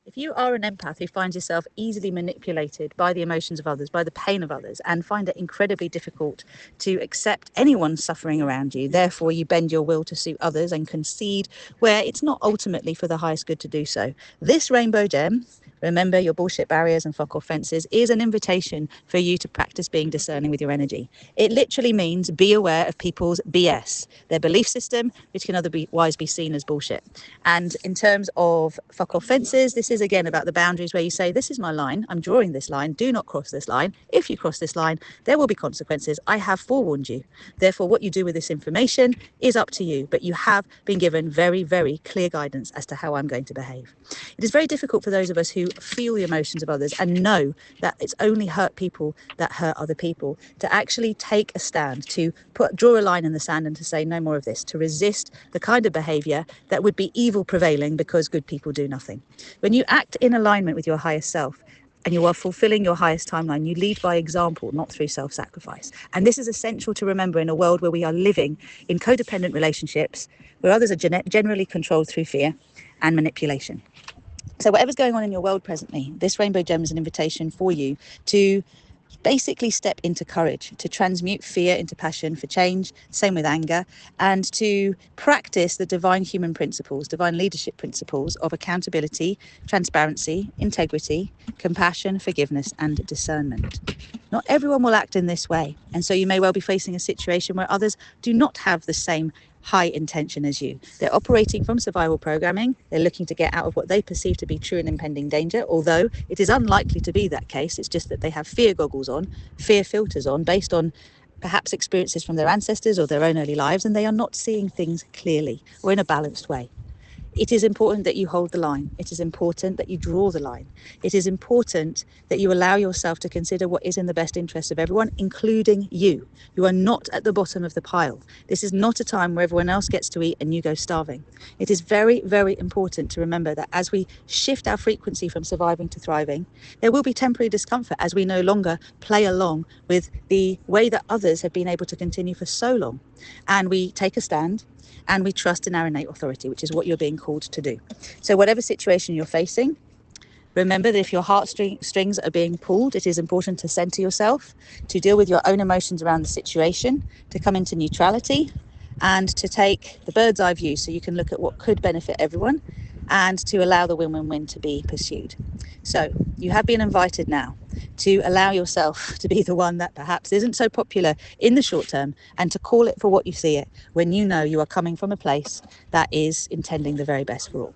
If you are an empath who finds yourself easily manipulated by the emotions of others, by the pain of others, and find it incredibly difficult to accept anyone's suffering around you, therefore you bend your will to suit others and concede where it's not ultimately for the highest good to do so, this rainbow gem, remember your bullshit barriers and fuck off fences, is an invitation for you to practice being discerning with your energy. It literally means be aware of people's BS, their belief system, which can otherwise be seen as bullshit. And in terms of fuck off fences, this is again about the boundaries where you say, this is my line, I'm drawing this line, do not cross this line. If you cross this line, there will be consequences. I have forewarned you. Therefore, what you do with this information is up to you, but you have been given very, very clear guidance as to how I'm going to behave. It is very difficult for those of us who feel the emotions of others and know that it's only hurt people that hurt other people to actually take a stand, to draw a line in the sand and to say no more of this, to resist the kind of behaviour that would be evil prevailing because good people do nothing. When you act in alignment with your highest self, and you are fulfilling your highest timeline, you lead by example, not through self-sacrifice. And this is essential to remember in a world where we are living in codependent relationships, where others are generally controlled through fear and manipulation. So whatever's going on in your world presently, this rainbow gem is an invitation for you to basically step into courage, to transmute fear into passion for change, same with anger, and to practice the divine human principles, divine leadership principles of accountability, transparency, integrity, compassion, forgiveness, and discernment. Not everyone will act in this way, and so you may well be facing a situation where others do not have the same high intention as you. They're operating from survival programming. They're looking to get out of what they perceive to be true and impending danger, although it is unlikely to be that case. It's just that they have fear goggles on, fear filters on, based on perhaps experiences from their ancestors or their own early lives, and they are not seeing things clearly or in a balanced way. It is important that you hold the line. It is important that you draw the line. It is important that you allow yourself to consider what is in the best interest of everyone, including you. You are not at the bottom of the pile. This is not a time where everyone else gets to eat and you go starving. It is very, very important to remember that as we shift our frequency from surviving to thriving, there will be temporary discomfort as we no longer play along with the way that others have been able to continue for so long. And we take a stand, and we trust in our innate authority, which is what you're being called to do. So whatever situation you're facing, remember that if your heartstrings are being pulled, it is important to center yourself, to deal with your own emotions around the situation, to come into neutrality, and to take the bird's eye view so you can look at what could benefit everyone and to allow the win-win-win to be pursued. So you have been invited now to allow yourself to be the one that perhaps isn't so popular in the short term, and to call it for what you see it when you know you are coming from a place that is intending the very best for all.